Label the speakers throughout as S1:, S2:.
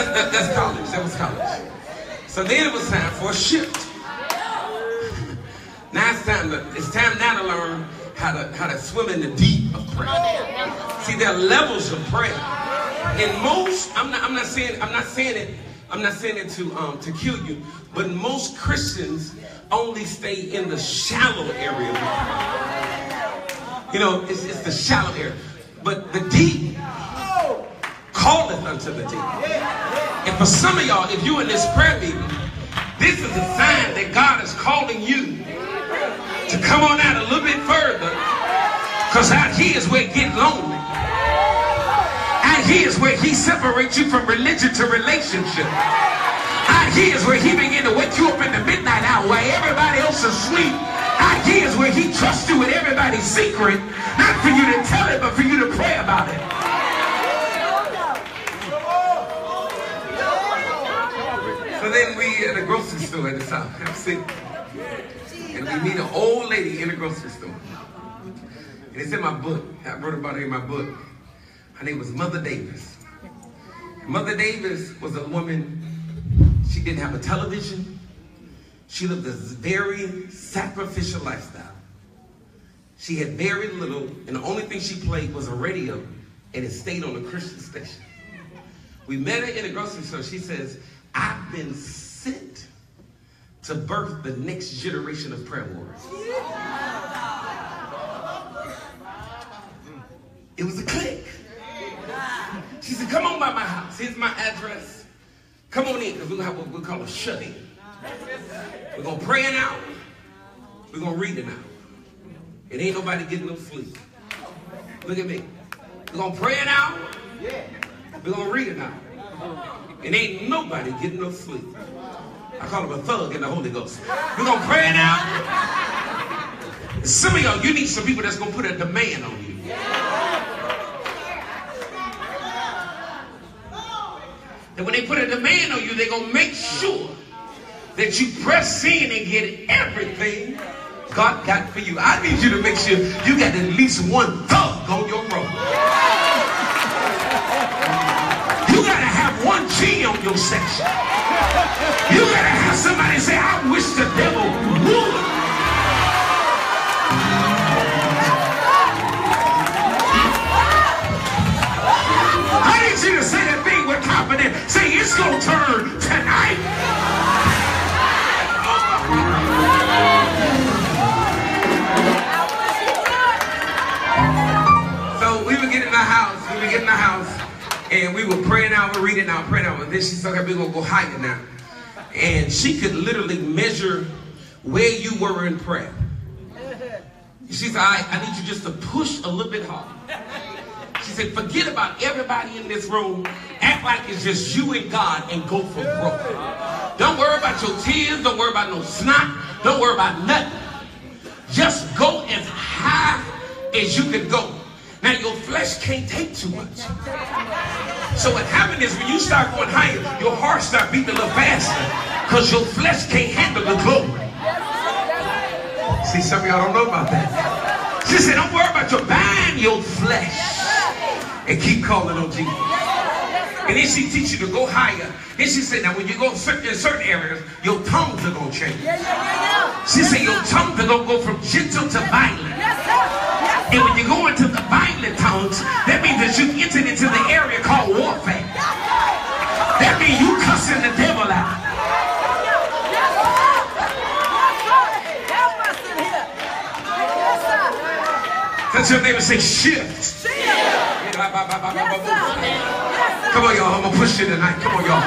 S1: That's college. That was college. So then it was time for a shift. Now it's time now to learn how to swim in the deep of prayer. See, there are levels of prayer. In most, I'm not saying it to kill you, but most Christians only stay in the shallow area. You know, it's the shallow area. But the deep calleth unto the deep. And for some of y'all, if you're in this prayer meeting, this is a sign that God is calling you to come on out a little bit further, because out here is where it gets lonely. Out here is where he separates you from religion to relationship. Out here is where he begins to wake you up in the midnight hour while everybody else is asleep. Out here is where he trusts you with everybody's secret, not for you to tell it, but for you to pray about it. So then we at a grocery store in the South, I'm sitting, and we meet an old lady in the grocery store. And it's in my book. I wrote about her in my book. Her name was Mother Davis. Mother Davis was a woman. She didn't have a television. She lived a very sacrificial lifestyle. She had very little, and the only thing she played was a radio, and it stayed on a Christian station. We met her in the grocery store. She says, I've been sent to birth the next generation of prayer warriors. It was a click. She said, come on by my house. Here's my address. Come on in, because we're going to have what we call a shut-in. We're going to pray an hour. We're going to read an hour. It ain't nobody getting no sleep. Look at me. We're going to pray an hour. We're going to read an hour. And ain't nobody getting no sleep. I call him a thug in the Holy Ghost. We're going to pray an hour. Some of y'all, you need some people that's going to put a demand on you. And when they put a demand on you, they're going to make sure that you press in and get everything God got for you. I need you to make sure you got at least one thug on your road. You got to have one G on your section. You got to have somebody say, I wish the devil would. I need you to say that thing with confidence. Say, it's going to turn tonight. So we would get in the house. And we were praying out, we're reading out, praying out. And then she said, okay, we're going to go higher now. And she could literally measure where you were in prayer. She said, I need you just to push a little bit harder. She said, forget about everybody in this room. Act like it's just you and God and go for broke. Don't worry about your tears. Don't worry about no snot. Don't worry about nothing. Just go as high as you can go. Now, your flesh can't take too much. So what happens is when you start going higher, your heart starts beating a little faster because your flesh can't handle the glory. See, some of y'all don't know about that. She said, don't worry about your bind your flesh and keep calling on Jesus. And then she teach you to go higher. Then she said, now when you go in certain areas, your tongues are going to change. She said, your tongues are going to go from gentle to violent. And when you go into the violent tongues, that means that you've entered into the area called warfare. That means you cussing the devil out. Touch your neighbor and say, shift. Come on, y'all. I'm going to push you tonight. Come on, y'all.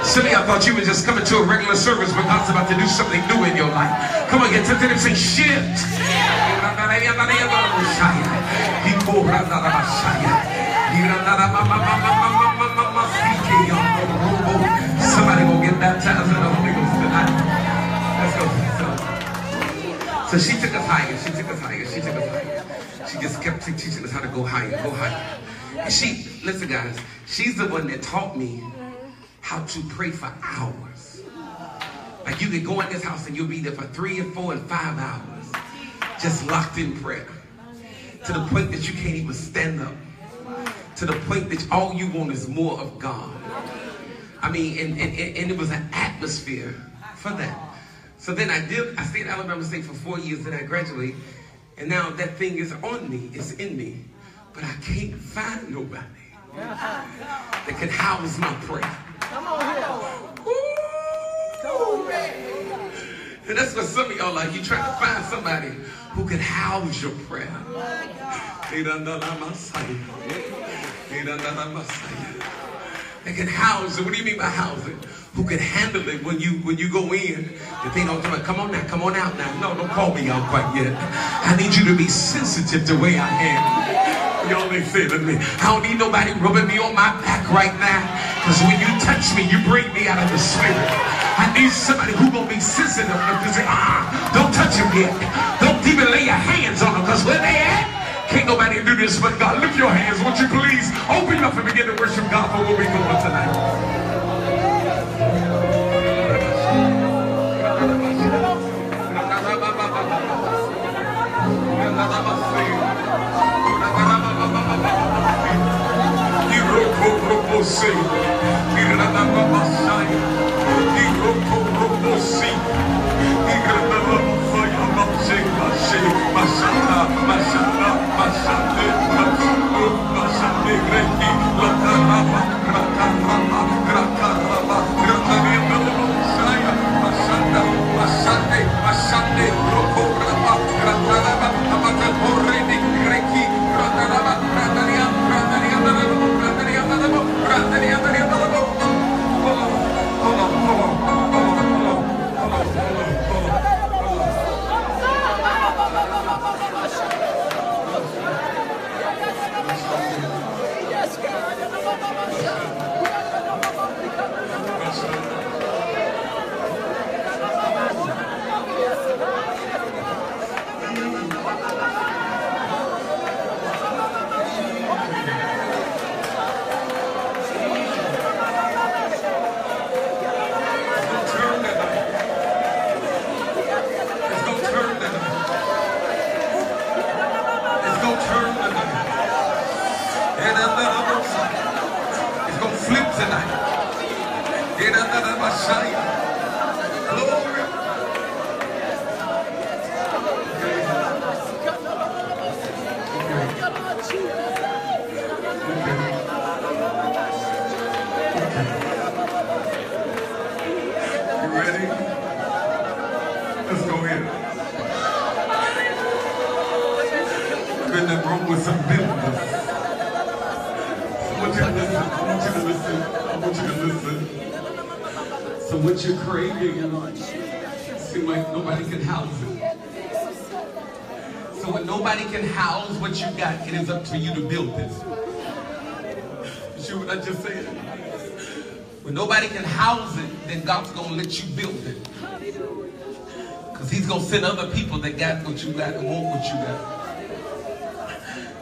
S1: Some of y'all thought you were just coming to a regular service, but God's about to do something new in your life. Come on, get to them and say, shift. Somebody will get baptized in the Holy Ghost tonight. Let's go. So she took us higher. She took us higher. She took us higher. She just kept teaching us how to go higher, go higher. And she, listen guys, she's the one that taught me how to pray for hours. Like you could go in this house and you'll be there for 3 and 4 and 5 hours. Just locked in prayer. To the point that you can't even stand up. To the point that all you want is more of God. I mean, and it was an atmosphere for that. So then I stayed at Alabama State for 4 years, then I graduated, and now that thing is on me, it's in me, but I can't find nobody that can house my prayer.
S2: Come on here.
S1: And that's what some of y'all like. You try to find somebody who can house your prayer. They can house it. What do you mean by housing? Who can handle it when you go in? That they don't do it. Come on now, come on out now. No, don't call me out quite yet. I need you to be sensitive to where I am. Y'all ain't feeling me. I don't need nobody rubbing me on my back right now. Because when you touch me, you bring me out of the spirit. I need somebody who's going to be sensitive enough to say, don't touch him yet. Don't even lay your hands on him. Because where they at, can't nobody do this but God. Lift your hands, won't you please? Open up and begin to worship God for where we're going tonight. So what you're craving, seems like nobody can house it. So when nobody can house what you got, it is up to you to build this. You see what I just said? When nobody can house it, then God's going to let you build it. Because he's going to send other people that got what you got and want what you got.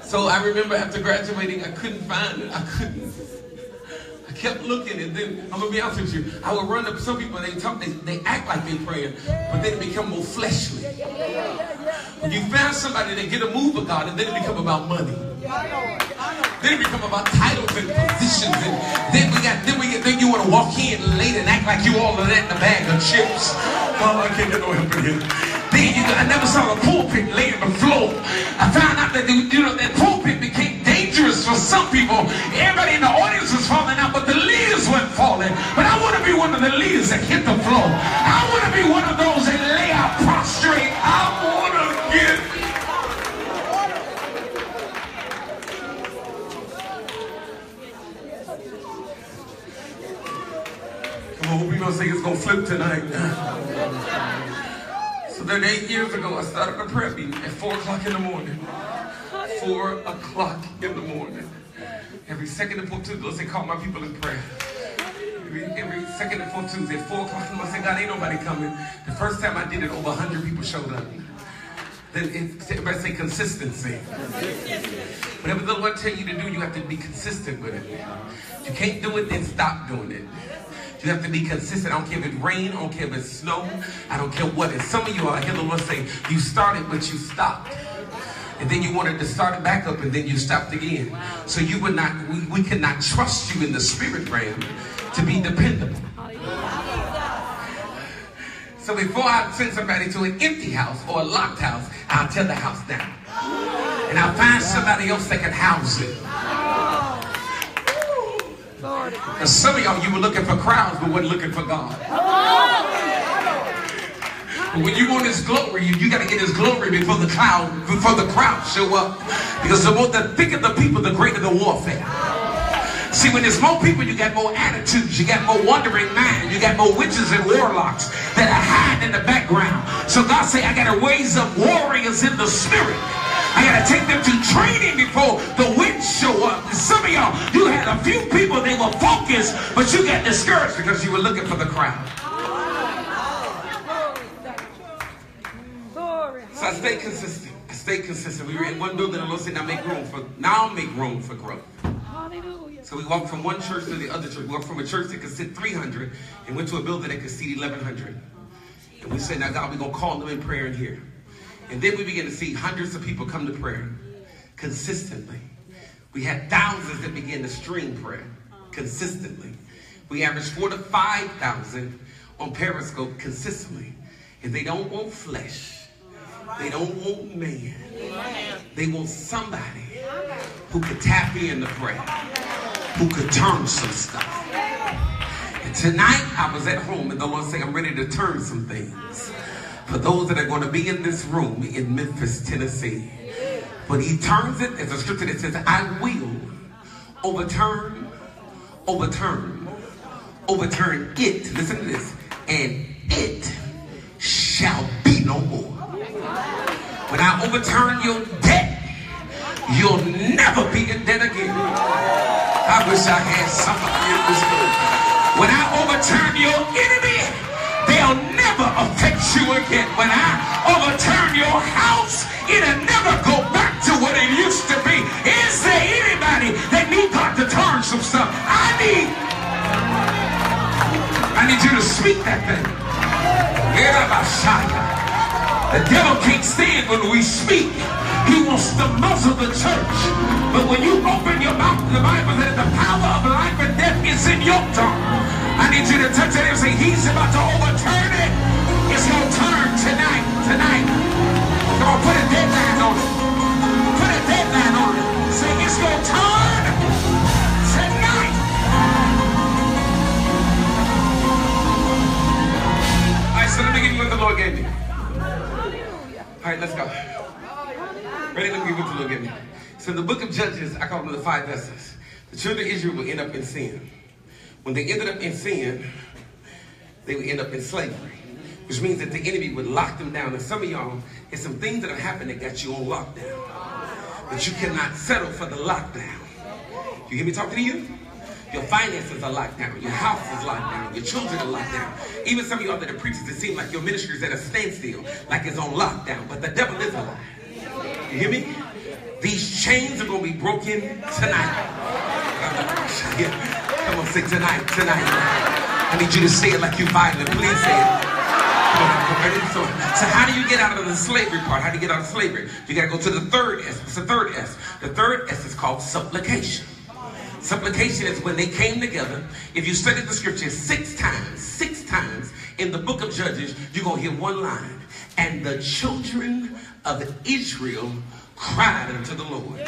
S1: So I remember after graduating, I couldn't find it. I couldn't. I kept looking, and then I'm gonna be honest with you. I would run up to some people, and they act like they're praying, but then it become more fleshly. When you find somebody that get a move of God, and then it become about money. Then it become about titles and positions, and then you want to walk in late and act like you all of that in a bag of chips. Oh, I can't get no help in here. I never saw a pulpit lay on the floor. I found out that that pulpit became dangerous for some people. Everybody in the audience was falling out, but the leaders weren't falling. But I want to be one of the leaders that hit the floor. I want to be one of those that lay out prostrate. I want to get. Come on, we're gonna say it's gonna flip tonight. So then 8 years ago, I started a prayer meeting at 4 o'clock in the morning. 4 o'clock in the morning. Every second and fourth Tuesday, they call my people in prayer. Every second and fourth Tuesday, at 4 o'clock in the morning, I said, God, ain't nobody coming. The first time I did it, over 100 people showed up. Then everybody say consistency. Whatever the Lord tell you to do, you have to be consistent with it. You can't do it, then stop doing it. You have to be consistent. I don't care if it's rain, I don't care if it's snow, I don't care what it is. Some of you, I hear the Lord say, you started, but you stopped. And then you wanted to start it back up, and then you stopped again. So you would not, we cannot trust you in the spirit realm to be dependent. So before I send somebody to an empty house or a locked house, I'll tear the house down. And I'll find somebody else that can house it. Because some of y'all, you were looking for crowds, but wasn't looking for God. But when you want His glory, you got to get His glory before the crowd show up. Because the thicker the people, the greater the warfare. See, when there's more people, you got more attitudes, you got more wandering minds, you got more witches and warlocks that are hiding in the background. So God say, I got to raise up warriors in the spirit. I got to take them to training before the winds show up. And some of y'all, you had a few people, they were focused, but you got discouraged because you were looking for the crowd. So I stayed consistent. I stayed consistent. We were in one building, and the Lord said, now make room for growth. So we walked from one church to the other church. We walked from a church that could sit 300 and went to a building that could seat 1,100. And we said, now God, we're going to call them in prayer in here. And then we began to see hundreds of people come to prayer consistently. We had thousands that began to stream prayer consistently. We averaged 4,000 to 5,000 on Periscope consistently. And they don't want flesh. They don't want man. They want somebody who could tap into prayer, who could turn some stuff. And tonight I was at home and the Lord said, I'm ready to turn some things for those that are going to be in this room in Memphis, Tennessee. But He turns it, there's a scripture that says, I will overturn it. Listen to this. And it shall be no more. When I overturn your debt, you'll never be in debt again. I wish I had somebody in this room. When I overturn your enemy, they'll never affect you again. When I overturn your house, it'll never go back to what it used to be. Is there anybody that need God to turn some stuff? I need you to speak that thing. The devil can't stand when we speak. He wants to muzzle the church. But when you open your mouth, the Bible says the power of life and death is in your tongue. I need you to touch it and say, He's about to overturn it. It's going to turn tonight. Come on, put a deadline on it. Put a deadline on it. Say, it's going to turn tonight. All right, so let me give you what the Lord gave me. All right, let's go. Ready? Let me give you what the Lord gave me. So in the book of Judges, I call them the 5 S's. The children of Israel will end up in sin. When they ended up in sin, they would end up in slavery, which means that the enemy would lock them down. And some of y'all, there's some things that have happened that got you on lockdown, but you cannot settle for the lockdown. You hear me talking to you? Your finances are locked down. Your house is locked down. Your children are locked down. Even some of y'all that are preachers, it seems like your ministry is at a standstill, like it's on lockdown. But the devil is a lie. You hear me? These chains are going to be broken tonight. Come on, say tonight. I need you to say it like you're violent. Please say it. So how do you get out of the slavery part? How do you get out of slavery? You got to go to the third S. What's the third S? The third S is called supplication. Supplication is when they came together. If you study the scripture 6 times in the book of Judges, you're going to hear one line. And the children of Israel cried unto the Lord.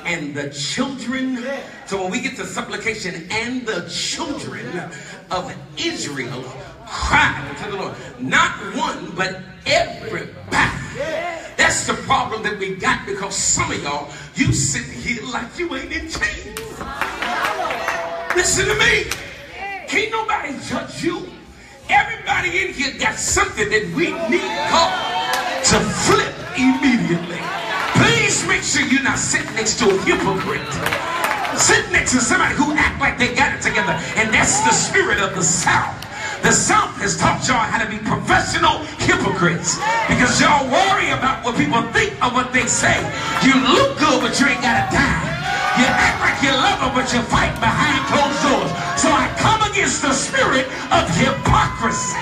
S1: And the children, so when we get to supplication, and the children of Israel cried unto the Lord. Not one, but everybody. That's the problem that we got, because some of y'all, you sit here like you ain't in chains. Listen to me. Can't nobody judge you. Everybody in here got something that we need God to flip immediately. Please make sure you're not sitting next to a hypocrite. Sit next to somebody who act like they got it together. And that's the spirit of the South. The South has taught y'all how to be professional hypocrites, because y'all worry about what people think of what they say. You look good, but you ain't got a dime. You act like you love them, but you fight behind closed doors. So I come against the spirit of hypocrisy.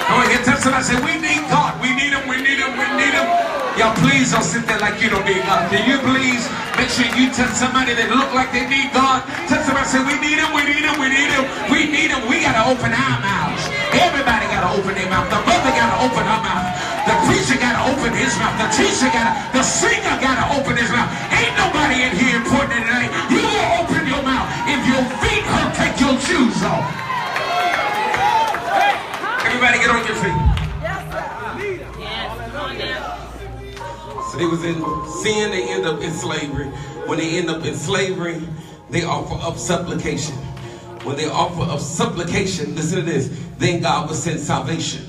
S1: Go ahead, tell somebody, say, we need God. We need him, we need him, we need him. Y'all please don't sit there like you don't need God. Can you please make sure you tell somebody that look like they need God? Tell somebody, say, we need him, we need him, we need him, we need him. We got to open our mouths. Everybody got to open their mouth. The mother got to open her mouth. The preacher got to open his mouth. The teacher got to, the singer got to open his mouth. Ain't nobody in here important tonight. You will open your mouth. If your feet hurt, take your shoes off. Everybody get on your feet. So they was in sin, they end up in slavery. When they end up in slavery, they offer up supplication. When they offer up supplication, listen to this, then God will send salvation.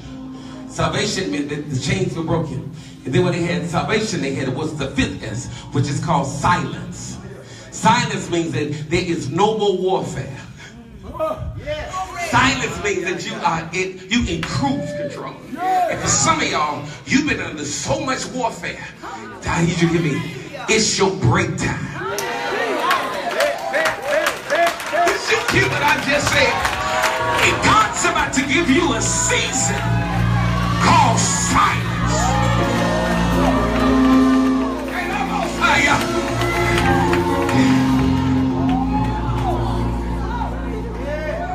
S1: Salvation meant that the chains were broken. And then when they had salvation, they had what's the fifth S, which is called silence. Silence means that there is no more warfare. Silence means that you in cruise control. And for some of y'all, you've been under so much warfare. I need you to hear me. It's your break time. Did you hear what I just said? And God's about to give you a season called silence.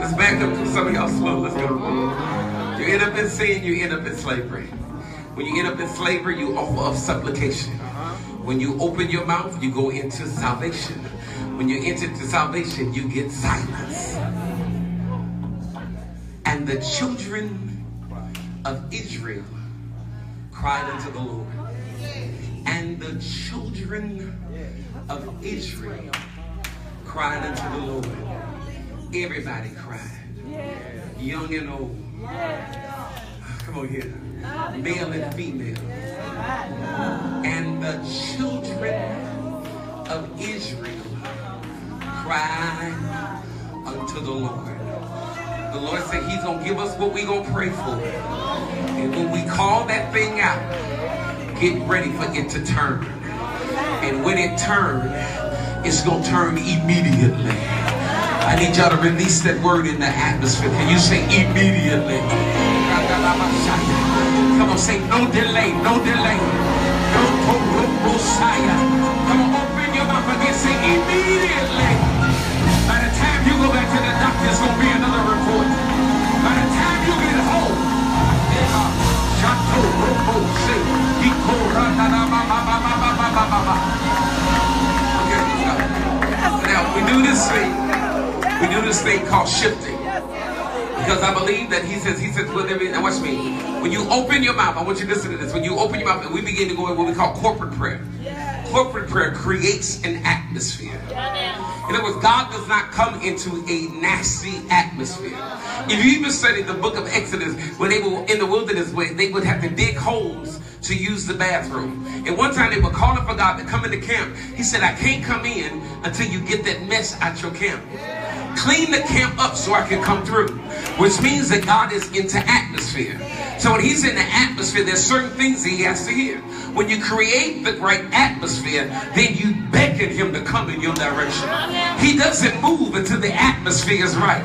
S1: Let's back up to some of y'all slow. Let's go. You end up in sin, you end up in slavery. When you end up in slavery, you offer up supplication. When you open your mouth, you go into salvation. When you enter into salvation, you get silence. And the children of Israel cried unto the Lord. And the children of Israel cried unto the Lord. Everybody cried. Young and old. Come on here. Male and female. And the children of Israel cried unto the Lord. The Lord said he's going to give us what we're going to pray for. And when we call that thing out, get ready for it to turn. And when it turns, it's going to turn immediately. I need y'all to release that word in the atmosphere. Can you say immediately? Come on, say no delay, no delay. Come on, open your mouth again, say immediately. By the time you go back to the doctor, it's going to be another report. By the time you get home, now we do this thing. We do this thing called shifting. Because I believe that he says, now watch me. When you open your mouth, I want you to listen to this. When you open your mouth and we begin to go in what we call corporate prayer. Corporate prayer creates an atmosphere. In other words, God does not come into a nasty atmosphere. If you even study the book of Exodus, when they were in the wilderness, where they would have to dig holes to use the bathroom. And one time they were calling for God to come into camp. He said, I can't come in until you get that mess out your camp. Clean the camp up so I can come through. Which means that God is into atmosphere. So when he's in the atmosphere, there's certain things he has to hear. When you create the right atmosphere, then you beckon him to come in your direction. He doesn't move until the atmosphere is right.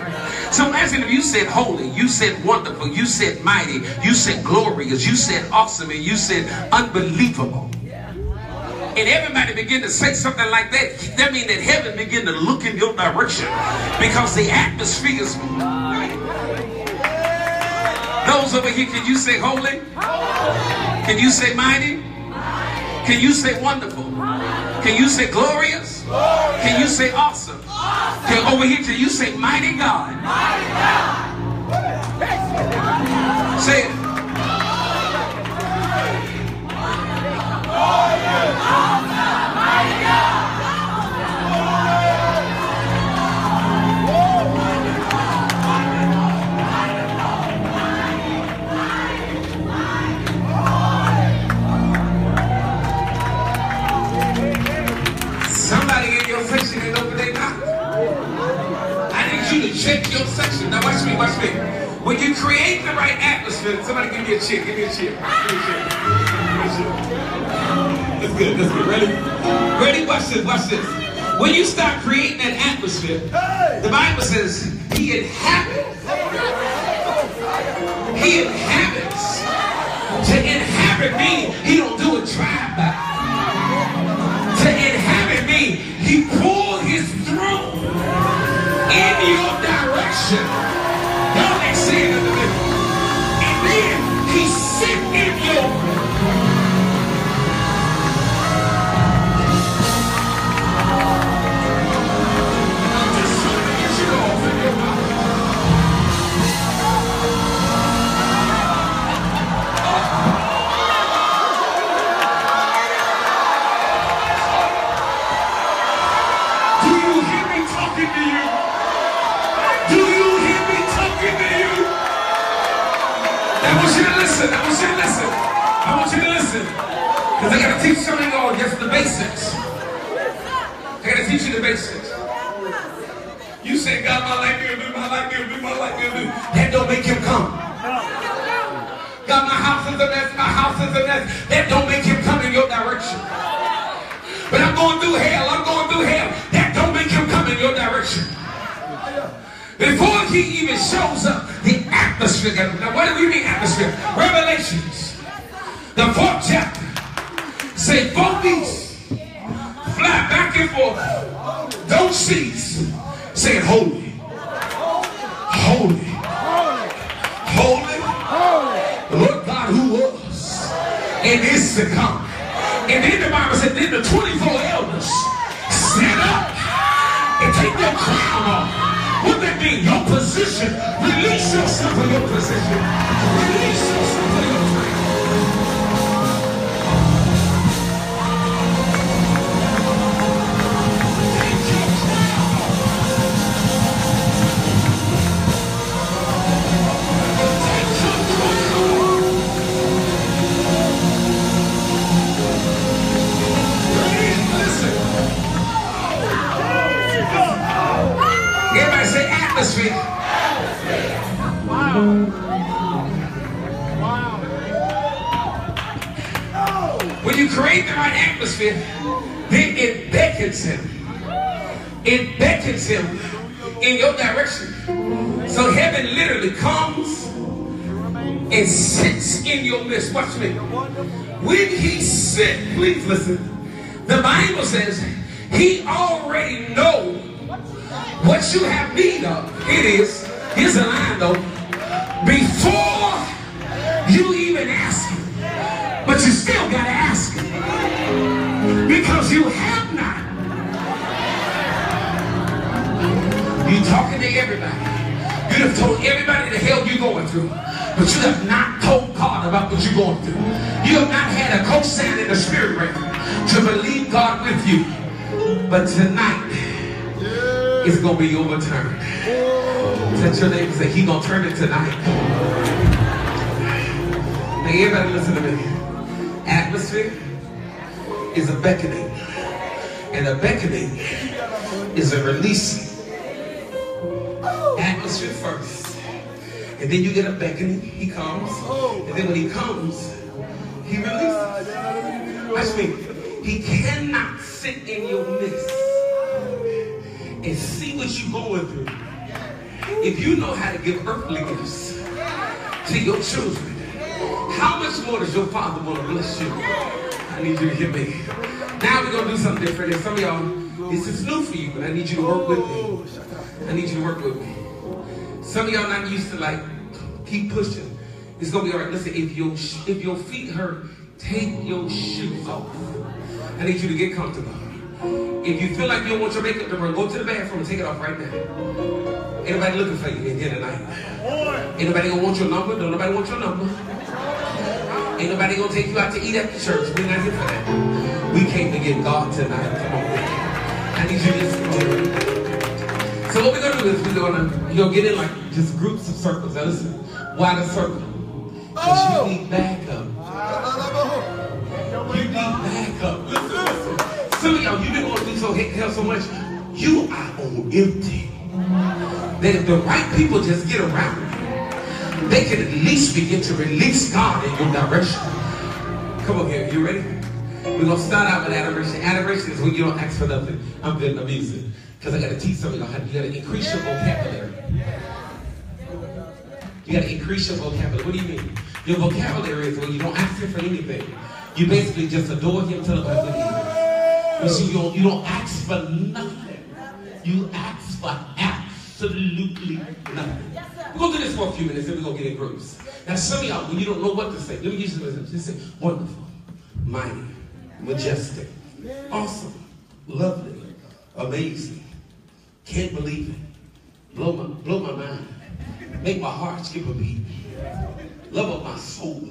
S1: So imagine if you said holy, you said wonderful, you said mighty, you said glorious, you said awesome, and you said unbelievable. And everybody begin to say something like that. That means that heaven begin to look in your direction because the atmosphere is right. Those over here, can you say holy? Can you say mighty? Can you say wonderful? Can you say glorious? Can you say awesome? Okay, over here, can you say mighty God? Say it. Somebody in your section ain't open their mouth. I need you to check your section. Now watch me, watch me. When you create the right atmosphere, somebody give me a cheer, give me a cheer. Give me a cheer. That's good, that's good. Ready? Ready? Watch this, watch this. When you start creating that atmosphere, the Bible says he inhabits. He inhabits. To inhabit me, he don't do a drive-by. To inhabit me, he pulled his throne in your direction. Y'all ain't saying it to me. And then he sent in your I want you to listen. Because I got to teach some of y'all just the basics. I got to teach you the basics. You say, God, my life will do, my life will do, my life will do. That don't make him come. God, my house is a mess, my house is a mess. That don't make him come in your direction. But I'm going through hell, I'm going through hell. That don't make him come in your direction. Before he even shows up, the atmosphere. Now, what do we mean atmosphere? Revelations, the 4th chapter, say 4 beasts fly back and forth, don't cease, saying holy, holy, holy, Lord God who was and is to come. And then the Bible said, then the 24 elders stand up and take their crown off. What that mean? Your position. Release yourself of your position. Release yourself of your time. Everybody say atmosphere. Wow. Wow. When you create the right atmosphere, then it beckons him. It beckons him in your direction. So heaven literally comes and sits in your midst. Watch me. When he sits, please listen. The Bible says he already knows what you have need of. It is, here's a line though, before you even ask him. But you still gotta ask him. Because you have not. You're talking to everybody. You have told everybody the hell you're going through. But you have not told God about what you're going through. You have not had a co-sign in the spirit realm to believe God with you. But tonight, it's going to be overturned. Touch your neighbor and say, he's going to turn it tonight. Now, everybody listen to me. Atmosphere is a beckoning. And a beckoning is a releasing. Atmosphere first. And then you get a beckoning. He comes. And then when he comes, he releases. Watch me. He cannot sit in your midst and see what you're going through. If you know how to give earthly gifts to your children, how much more does your Father want to bless you? I need you to hear me. Now we're going to do something different. And some of y'all, this is new for you, but I need you to work with me. I need you to work with me. Some of y'all not used to like, keep pushing. It's going to be all right. Listen, if your feet hurt, take your shoes off. I need you to get comfortable. If you feel like you don't want your makeup to run, go to the bathroom and take it off right now. Anybody looking for you in here tonight? Anybody gonna want your number? Don't nobody want your number. Ain't nobody gonna take you out to eat at the church. We're not here for that. We came to get God tonight. Come on. I need you to listen to me. So what we're gonna do is you're gonna get in like just groups of circles. Now listen, why the circle? Because you need backup. You need backup. Listen. Some of y'all, you've been going through hell so much, you are on empty. That if the right people just get around you, they can at least begin to release God in your direction. Come on here, you ready? We're going to start out with adoration. Adoration is when you don't ask for nothing. I'm good at music. Because I got to teach some of y'all how you got to increase your vocabulary. You got to increase your vocabulary. What do you mean? Your vocabulary is when you don't ask him for anything. You basically just adore him till the what he is. You see, you don't ask for nothing. You ask for absolutely absolutely nothing. We're going to do this for a few minutes and we're going to get in groups. Now some of y'all, when you don't know what to say, let me use some just say, wonderful, mighty, majestic, awesome, lovely, amazing, can't believe it, blow my mind, make my heart skip a beat, love of my soul,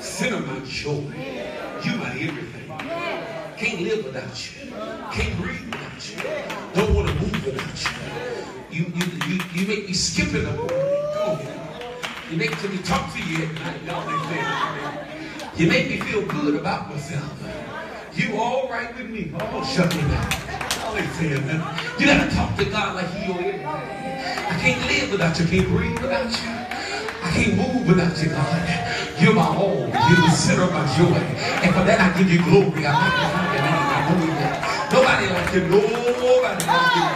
S1: center my joy, you my everything, can't live without you, can't breathe without you, don't want to move without you, you make me skip in the morning, come on, you make me talk to you at night, you make me feel good about myself. You all right with me? Oh, shut me down. You gotta talk to God like He your everything. I can't live without you. I can't breathe without you. I can't move without you, God. You're my all. You're the center of my joy. And for that I give you glory. I magnify your name. I know you. Nobody like you. Nobody like you.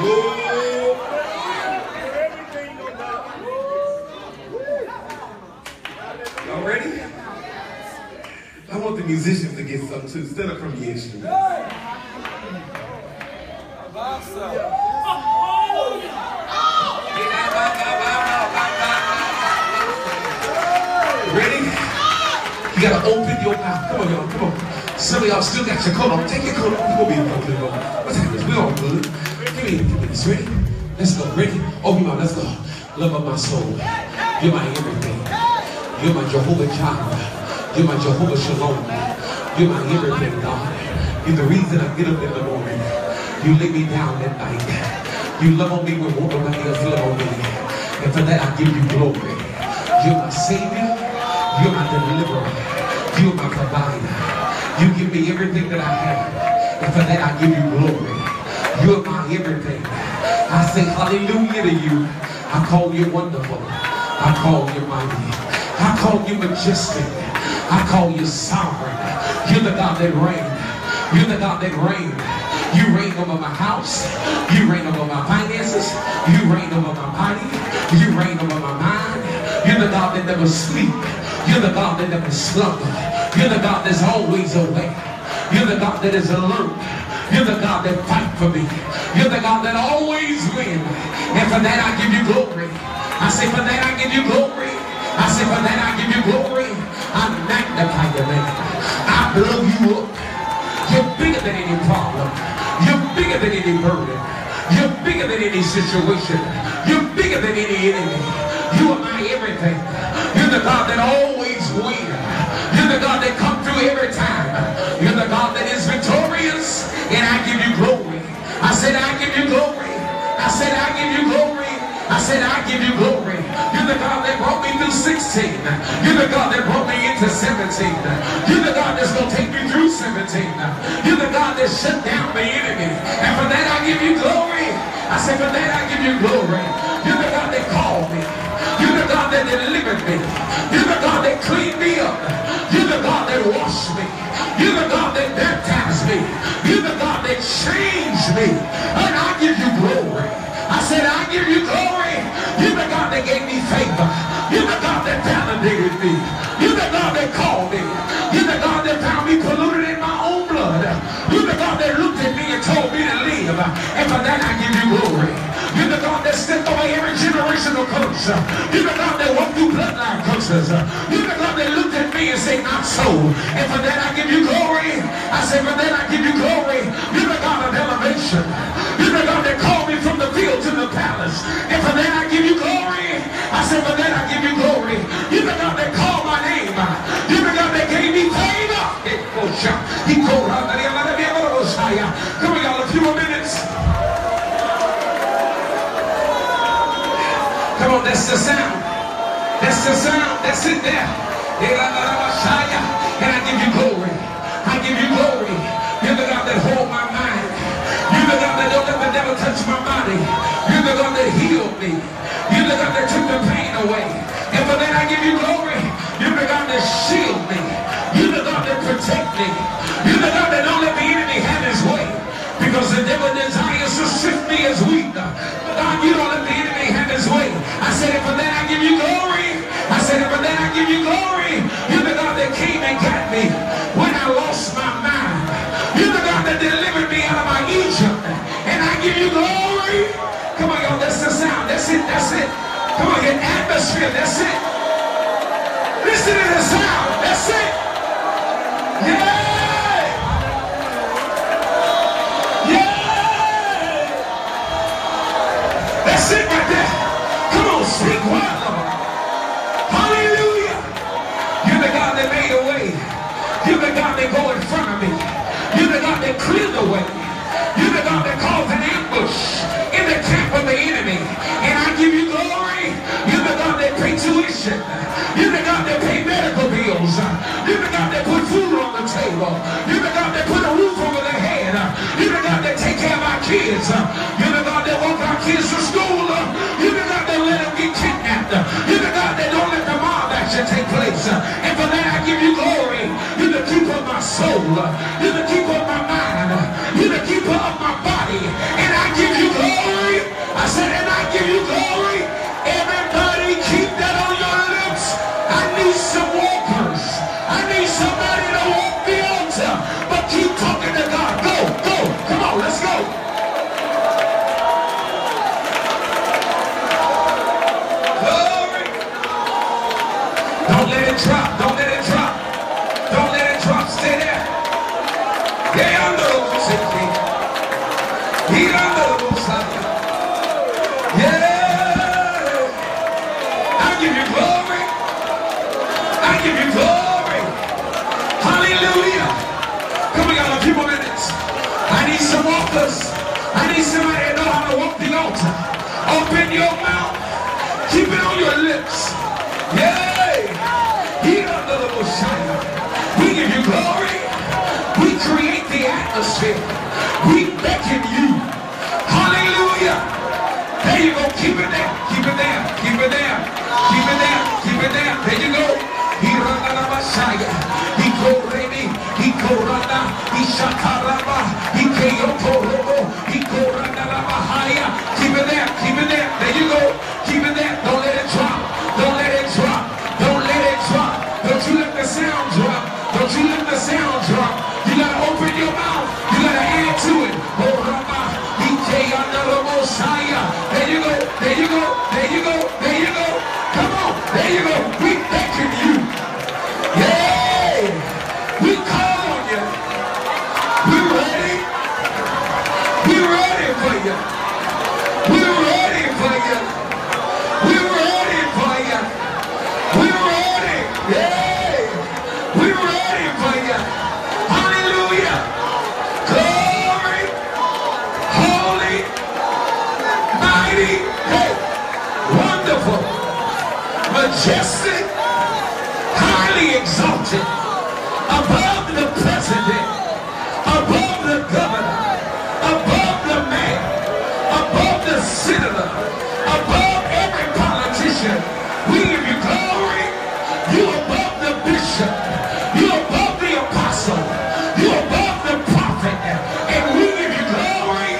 S1: Y'all ready? I want the musicians to get something too. Stand up from your instrument. Ready? You gotta open your mouth. Come on, y'all. Come on. Some of y'all still got your coat on. Take your coat off. We're gonna be open. What's happening? We're all good. Give me this. Ready? Let's go. Ready? Open your mouth. Let's go. Love of my soul. You're my everything. You're my Jehovah Jireh. You're my Jehovah Shalom. You're my everything, God. You're the reason I get up in the morning. You lay me down at night. You love on me when nobody else love on me. And for that I give you glory. You're my Savior. You're my deliverer. You're my provider. You give me everything that I have. And for that I give you glory. You're my everything. I say hallelujah to you. I call you wonderful. I call you mighty. I call you majestic. I call you sovereign. You're the God that reigns. You're the God that reigns. You reign over my house. You reign over my finances. You reign over my body. You reign over my mind. You're the God that never sleeps. You're the God that never slumbers. You're the God that's always awake. You're the God that is alert. You're the God that fights for me. You're the God that always wins. And for that I give you glory. I say for that I give you glory. I say for that I give you glory. I magnify your name. I blow you up. You're bigger than any problem. You're bigger than any burden. You're bigger than any situation. You're bigger than any enemy. You are my everything. You're the God that always wins. You're the God that comes through every time. You're the God that is victorious. And I give you glory. I said I give you glory. I said I give you glory. I said I give you glory. You're the God that brought me through 16. You're the God that brought me into 17. You're the God that's going to take me through 17. You're the God that shut down the enemy. And for that I give you glory. I said for that I give you glory. You're the God that called me. You're the God that delivered me. You're the God that cleaned me up. You're the God that washed me. You're the God that baptized me. You're the God that changed me. And I give you glory. I said, I give you glory. You're the God that gave me favor. You're the God that validated me. You're the God that called me. You're the God that found me polluted in my own blood. You're the God that looked at me and told me to live. And for that I give you glory. You're the God that stepped away every generational curse. You're the God that walked through bloodline curses. You're the God that looked at me and said, not so. And for that I give you glory. I said, for that I give you glory. You're the God of elevation. You're the God that called me from the field to the palace. And for that I give you glory. I said, for that I give you glory. You're the God that called my name. You're the God that gave me favor. Come on, y'all, a few more minutes. Come on, that's the sound. That's the sound. That's it there. And I give you glory. I give you glory. You're the God that hold my mind. You're the God that don't let the devil touch my body. You're the God that healed me. You're the God that took the pain away. And for that I give you glory. You're the God that shield me. You're the God that protect me. You're the God that don't let the enemy have his way. Because the devil desires to sift me as wheat. But God, you don't let the enemy have his way. I said, and for that I give you glory. I said, and for that I give you glory. You're the God that came and got me when I lost my mind. You're the God that delivered me out of my Egypt. And I give you glory. Come on, y'all, that's the sound. That's it, that's it. Come on, get atmosphere, that's it. Listen to the sound, that's it. Yeah! Yeah! That's it right there. Come on, speak wild, Lord. Hallelujah. You're the God that made a way. You're the God that go in front of me. You're the God that cleared the way. You're the God that caused an ambush in the camp of the enemy. And I give you glory. You're the God that pay tuition. You're the God that pay medical bills. You're the God that put food on the table. You're the God that put a roof over their head. You're the God that take care of our kids. You're the God that walk our kids to school. You're the God that let them get kidnapped. You're the God that don't let the mob action take place. And for that I give you glory. You're the keeper of my soul. You're the keeper of my mind. You're the keeper of my body. And I give you glory. I said, and I give you glory. Everybody keep that on your lips. I need some walkers. I need somebody to walk the altar. But keep talking to God. Go, go. Come on, let's go. Glory. Don't let it drop. Don't let it drop. Don't let it drop. Stay there. Yeah, I'm the city. Here I'm the side. Yeah. I give you glory. I give you glory. Hallelujah. Come on, y'all, a few more minutes. I need some walkers. I need somebody that know how to walk the altar. Open your mouth. Keep it on your lips. Yay. Here under the Messiah. We give you glory. We create the atmosphere. We beckon you. Hallelujah. There you go. Keep it there. Keep it there. Keep it there. Keep it there. Keep it there. There you go. Here under the Messiah. He go ready. He go rana. He shakaraba. He keyotorobo. He go rana la mahaya. Keep it there. Keep it there. There you go. Keep it there. Don't let it drop. Don't let it drop. Don't let it drop. Don't you let the sound drop. Don't you let the sound drop. You gotta open your mouth. You gotta add to it. Oh, Rama. He came under the Messiah. There you go. There you go. There you go. There you go. Come on. There you go. We beckon you. Yay! We call on you. We're ready. We're ready for you. We're ready for you. We're ready for you. We're ready. Yay! We're ready for you. Hallelujah. Glory. Holy. Mighty. Hey. Wonderful. Majestic. Highly exalted. Above the president. Above the governor. Above the mayor. Above the senator. Above every politician. We give you glory. You above the bishop. You above the apostle. You above the prophet. And we give you glory.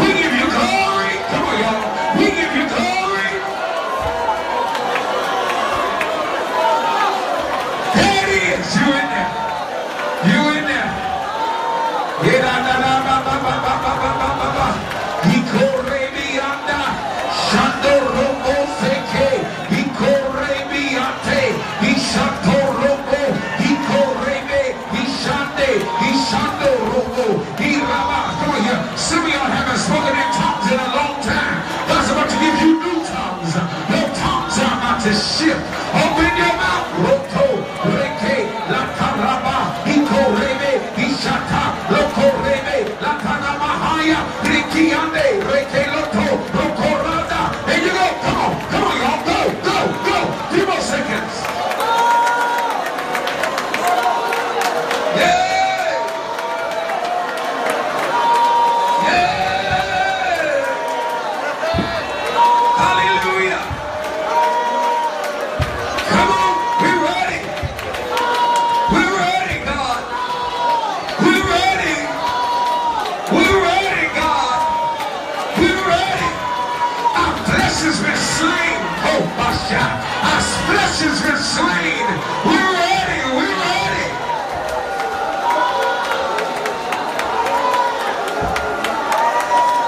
S1: We give you glory. Come on, y'all. We give you glory. There it is. You in there. You in there. He corre me anda. Shando robo seke. He corre me ante. He shanto robo. He corre me. He shande. He shando robo. He rama. Come on here. Some of y'all haven't spoken in tongues in a long time. God's about to give you new tongues. Your tongues are about to shift. Open your mouth. Roto. Reke. La taraba. He corre me. He shata. Lo corre me. La tarama haya. Riki ande. Reke loto. Rokorada. There you go. Come on. Come on, y'all. Go. Go. Go. 3 more seconds. Yeah. Yeah. Hallelujah. Come on. We're ready. We're ready, God. We're ready. We're ready, God. We're ready. Our flesh has been slain. Oh, Basha. Our flesh has been slain. We're ready. We're ready.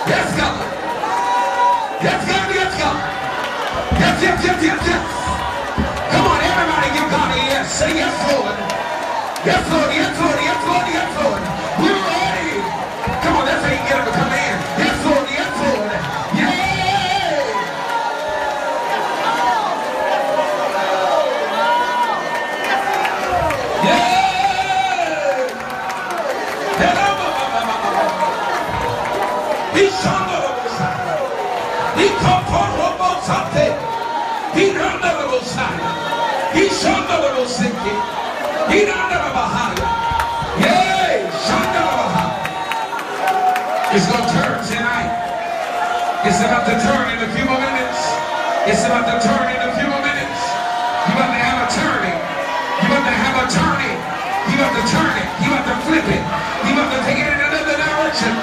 S1: Yes, God. Yes, God. Yes, God. Yes, yes, yes, yes, yes. Come on, everybody give God a yes. Say yes, Lord. Yes, Lord, yes, Lord, yes, Lord, yes, Lord. We're ready. Come on, that's how you get him to come in. Yes, Lord, yes, Lord. Yeah. It's going to turn tonight. It's about to turn in a few more minutes. It's about to turn in a few more minutes. You're about to have a turning. You're about to have a turning. You're about to turn it. You're about to flip it. You're about to take it in another direction.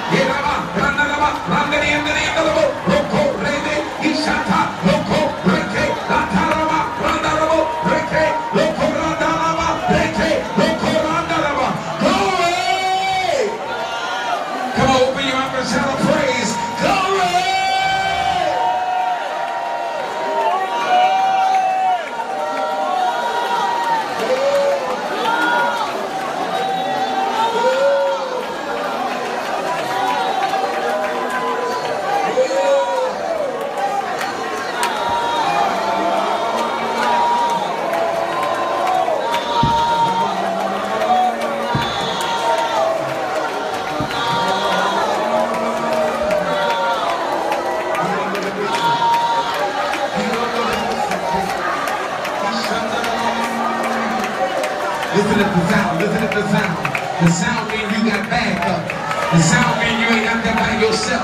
S1: Come on, open your mouth and shout a praise. Glory! Listen at the sound, listen at the sound. The sound means you got backup. The sound means you ain't out there by yourself.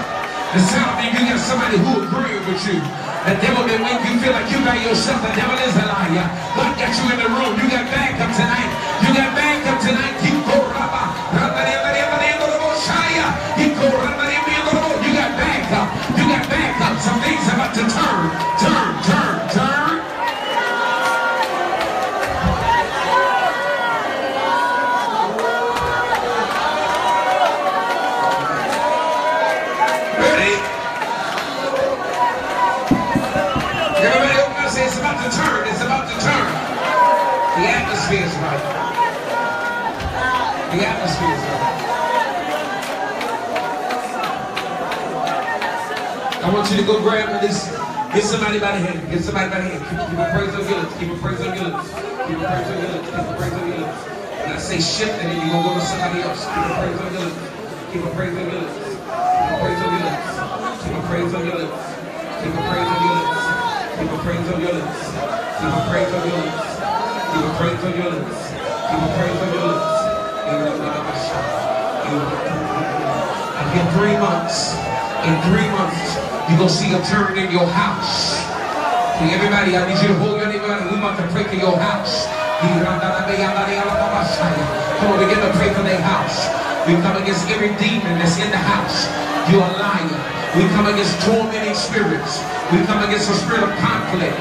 S1: The sound means you got somebody who agrees with you. The devil may make you feel like you by yourself. The devil is a liar. God got you in the room. You got backup tonight. You got backup tonight. You got backup. You got backup. Some things about to turn. It's about to turn. The atmosphere is right. The atmosphere is right. I want you to go grab at least, get somebody by the hand. Get somebody by the hand. Keep a praise on your lips. Keep a praise on your lips. Keep a praise on your lips. Keep a praise on your lips. When I say shift, then you're going to go to somebody else. Keep a praise on your lips. Keep a praise on your lips. Keep a praise on your lips. Keep a praise on your lips. Keep a praise on your lips. Keep a praise on your lips. Keep a praise on your lips. Keep a praise on your lips. Keep a praise on your lips. In 3 months, you're going to see a turn in your house. See, everybody, I need you to hold your neighbor and we're about to pray for your house. Come on, begin to pray for their house. We come against every demon that's in the house. You're a liar. We come against tormenting spirits. We come against the spirit of conflict.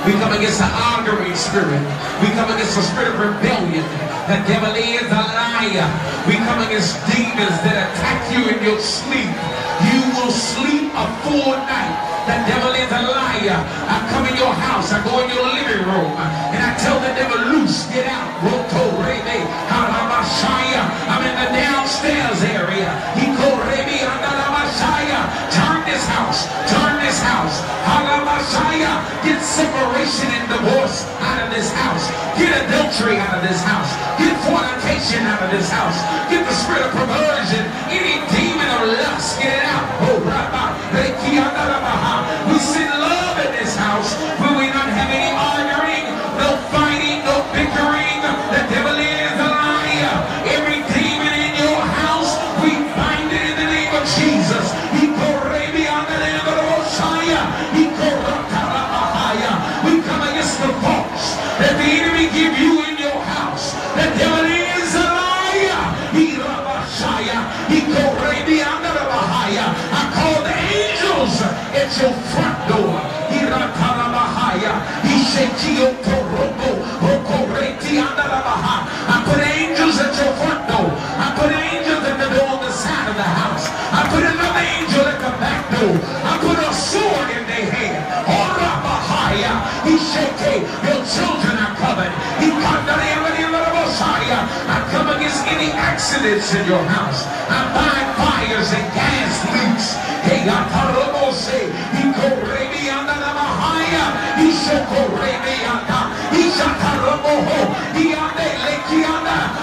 S1: We come against the arguing spirit. We come against the spirit of rebellion. The devil is a liar. We come against demons that attack you in your sleep. You will sleep a full night. The devil is a liar. I come in your house. I go in your living room. And I tell the devil, loose, get out. I'm in the downstairs area. Turn this house. Turn this house. Get separation and divorce out of this house. Get adultery out of this house. Get fornication out of this house. Get the spirit of perversion. Any demon of lust, get it out. Oh, we send love in this house. Will we not have any arguing, no fighting, no bickering? The devil is a liar. Every demon in your house, we bind it in the name of Jesus. We come against the faults that the enemy give you in your house. The devil is a liar. I call the angels at your front door. I put angels at your front door. I put angels at the door on the side of the house. I put another angel at the back door. I put a sword in their hand. Your children are covered. I come against any accidents in your house. I bind fires and gas leaks.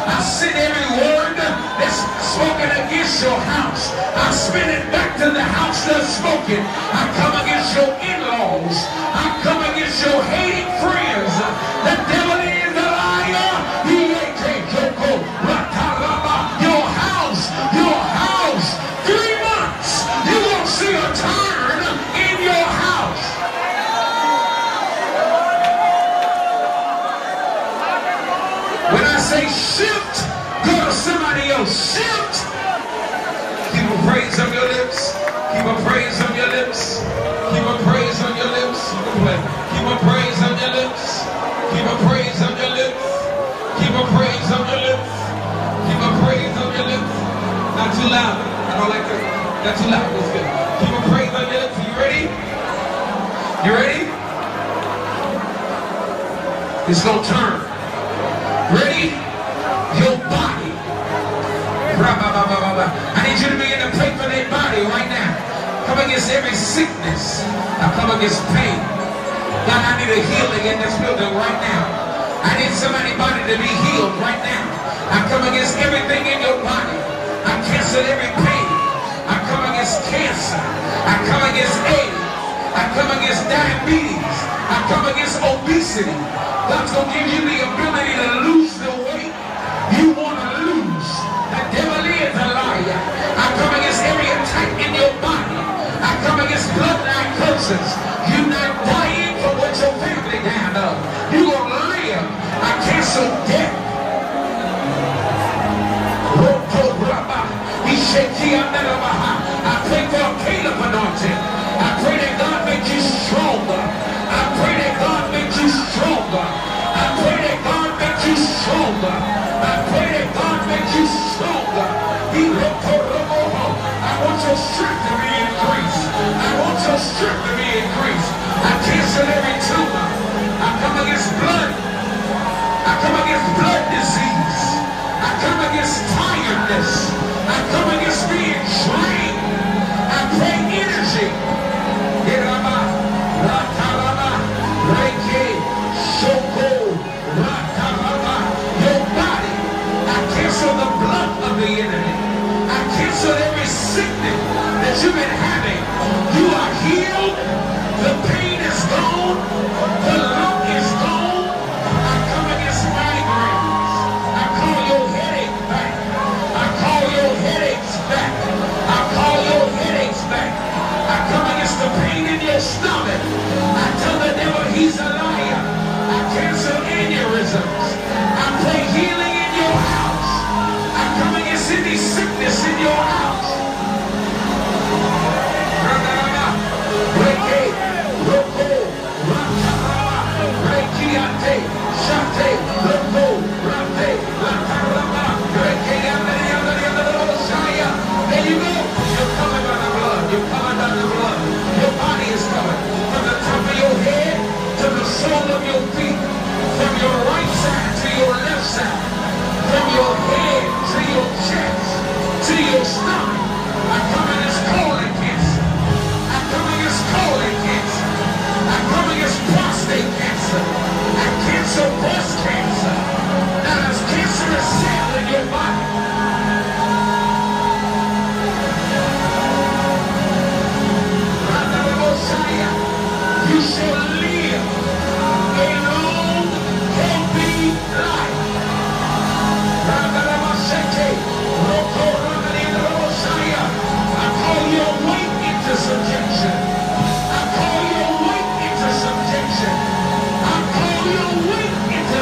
S1: I send every word that's spoken against your house. I spin it back to the house that's spoken. I come against your in-laws. I come against your hating friends. The devil is a liar. Your house, 3 months, you won't see a turn in your house. When I say shift, go to somebody else. Shift. Keep a praise on your lips. Keep a praise on your lips. Keep a praise on your lips. Keep a praise on your lips. Keep a praise on your lips. Keep a praise on your lips. Keep a praise on your lips. Not too loud. I don't like this. Not too loud. It's good. Keep a praise on your lips. You ready? You ready? It's gonna turn. Ready? Your body. I need you to begin to pray for their body right now. Come against every sickness. I come against pain. God, I need a healing in this building right now. I need somebody's body to be healed right now. I come against everything in your body. I cancel every pain. I come against cancer. I come against AIDS. I come against diabetes. I come against obesity. God's going to give you the ability to lose the weight you want to lose. The devil is a liar. I come against every attack in your body. I come against bloodline curses. You're not dying for what your family died of. You're going to live. I cancel death. I pray for a Caleb anointing. I pray that God make you stronger. I pray that God make you stronger. I pray that God make you stronger. I pray that God make you stronger. I want your strength to be increased. I want your strength to be increased. I cancel every tumor. I come against blood. I come against blood disease. I come against tiredness. I come against being drained. I pray energy. Your body. I cancel the blood of the enemy. I cancel every sickness that you've been having. You are healed. The pain is gone. The lump is gone. I come against migraines. I call your headache back. I call your headaches back. I call your headaches back. I come against the pain in your stomach. I tell the devil he's a liar. I cancel aneurysms. I pray healing in your house. I come against any sickness in your house. There you go. You're covered by the blood. You're covered by the blood. Your body is covered. From the top of your head to the sole of your feet. From your right side to your left side. From your head to your chest. To your stomach. I come against colon cancer. I come against colon cancer. I come against prostate cancer. I cancel breast cancer. Now there's cancerous cell in your body. You shall live a long, healthy life. I call your weight into subjection. I call your weight into subjection. I call your weight into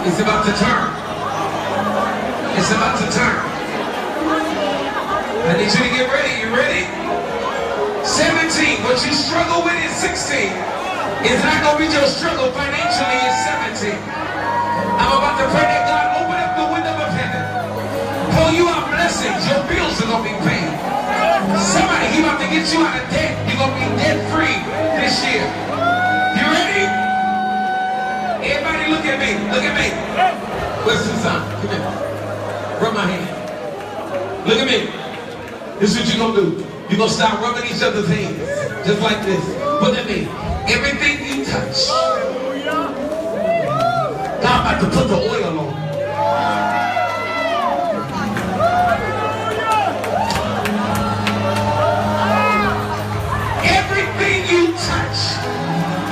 S1: It's about to turn. It's about to turn. I need you to get ready. You ready? 17. What you struggle with is 16. It's not going to be your struggle financially in 17. I'm about to pray that God open up the window of heaven. Pour you out blessings. Your bills are going to be paid. Somebody, he about to get you out of debt. You're going to be debt free this year. You ready? Everybody look at me. Look at me. Where's Susan? Come here. Rub my hand. Look at me. This is what you're going to do. You're going to start rubbing each other's hands. Just like this. Look at me. Everything you touch. God about to put the oil on. Everything you touch.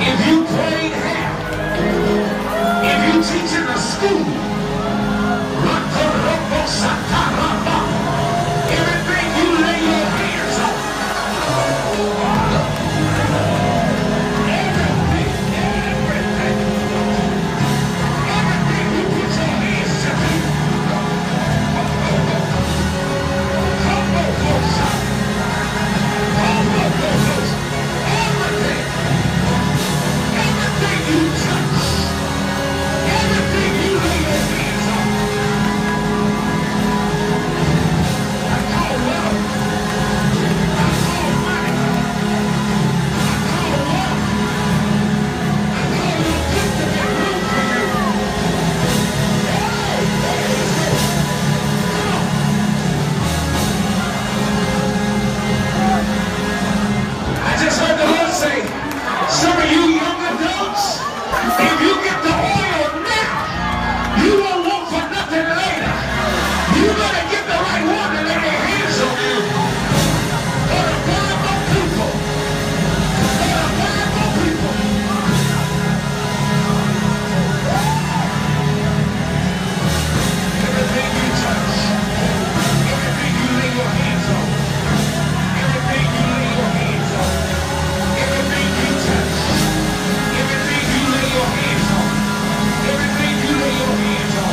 S1: If you prayed hell. If you teach in a school. Everything you lay your hands on. Everything you put your hands to do. Everything you touch. Everything you lay your hands on. Some of you young adults, if you get the oil now, you won't want for nothing later. You better get the right one and lay their hands on you. For the Bible people. For the Bible people. Everything you touch, everything you lay your hands on, everything you lay your hands on, everything you touch, everything you lay your hands on, everything you lay your hands on,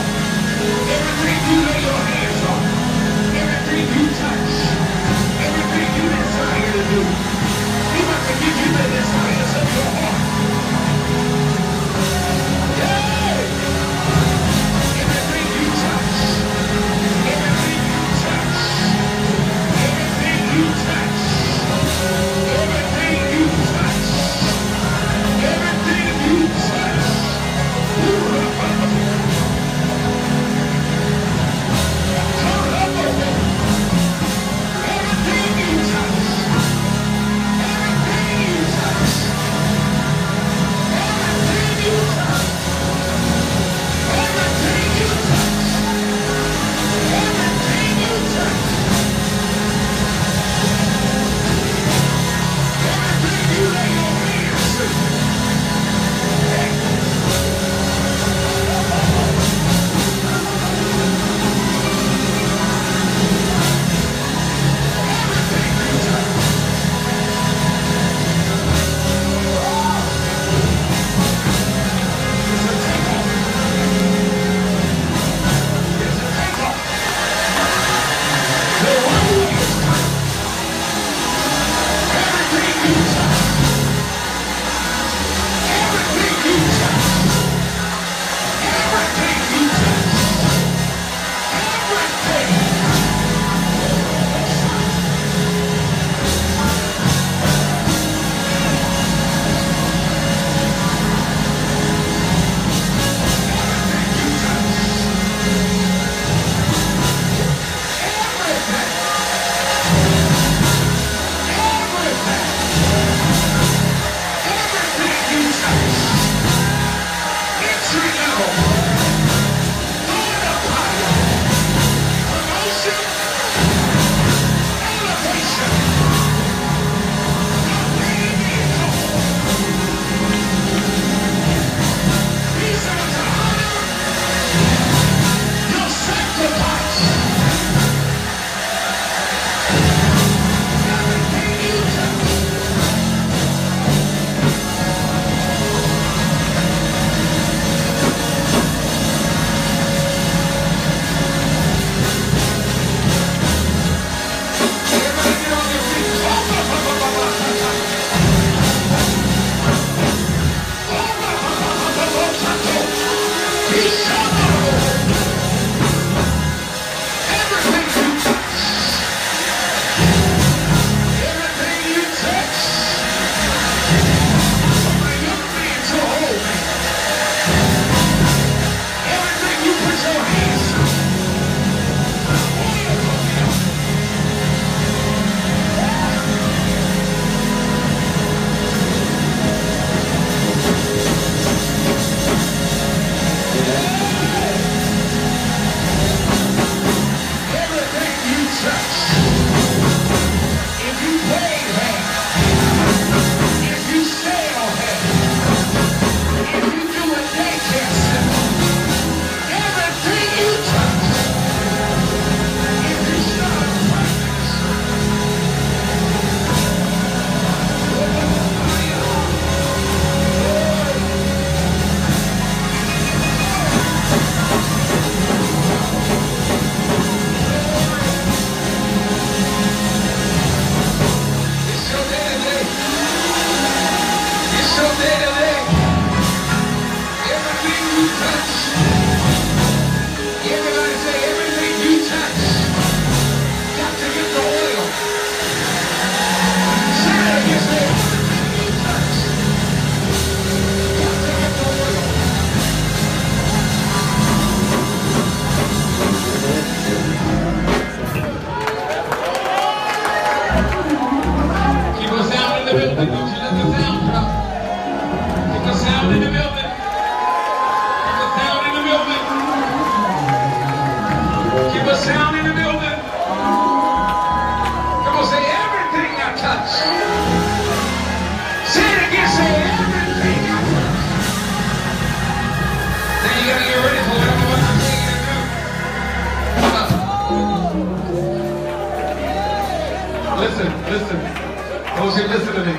S1: want you to listen to me. I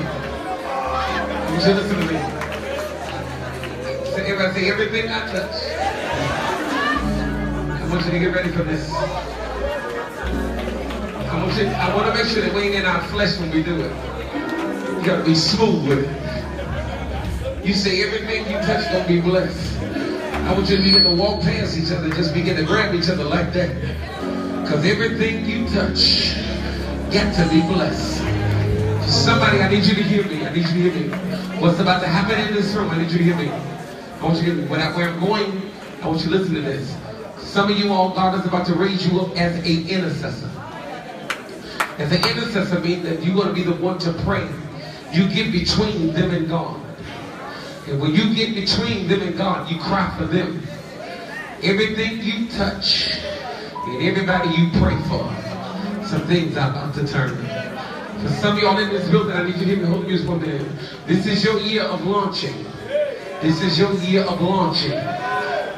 S1: want you to listen to me. So everybody say, everything I touch. I want you to get ready for this. I want to make sure that we ain't in our flesh when we do it. You got to be smooth with it. You say everything you touch gonna be blessed. I want you to begin to walk past each other, just begin to grab each other like that. Because everything you touch got to be blessed. Somebody, I need you to hear me. I need you to hear me. What's about to happen in this room, I need you to hear me. I want you to hear me. Where I'm going, I want you to listen to this. Some of you all, God is about to raise you up as an intercessor. As an intercessor means that you're going to be the one to pray. You get between them and God. And when you get between them and God, you cry for them. Everything you touch and everybody you pray for, some things are about to turn. For some of y'all in this building, I need you to hear me. Hold music for a minute. This is your year of launching. This is your year of launching.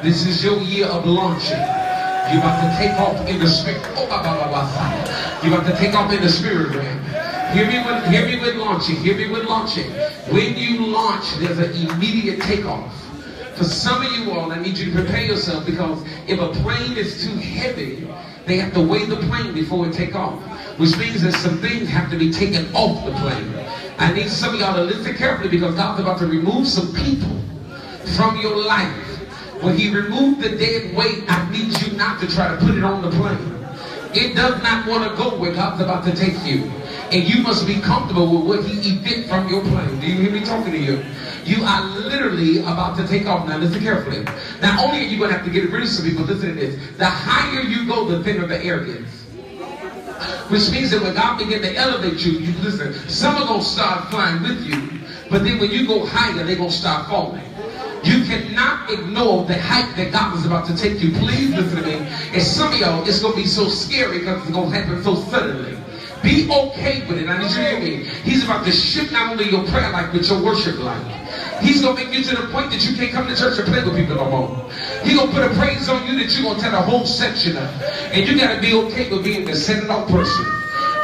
S1: This is your year of launching. You're about to take off in the spirit. You're about to take off in the spirit realm. Hear me with launching. Hear me with launching. When you launch, there's an immediate takeoff. For some of you all, I need you to prepare yourself, because if a plane is too heavy, they have to weigh the plane before it take off. Which means that some things have to be taken off the plane. I need some of y'all to listen carefully, because God's about to remove some people from your life. When he removed the dead weight, I need you not to try to put it on the plane. It does not want to go where God's about to take you. And you must be comfortable with what he evicted from your plane. Do you hear me talking to you? You are literally about to take off. Now listen carefully. Not only are you going to have to get rid of some people, listen to this. The higher you go, the thinner the air gets. Which means that when God begins to elevate you, you listen, some are going to start flying with you. But then when you go higher, they're going to start falling. You cannot ignore the height that God is about to take you. Please listen to me. And some of y'all, it's going to be so scary because it's going to happen so suddenly. Be okay with it. I need you to hear me. He's about to shift not only your prayer life, but your worship life. He's going to make you to the point that you can't come to church and play with people no more. He's going to put a praise on you that you're going to tell the whole section of. And you got to be okay with being the sending off person.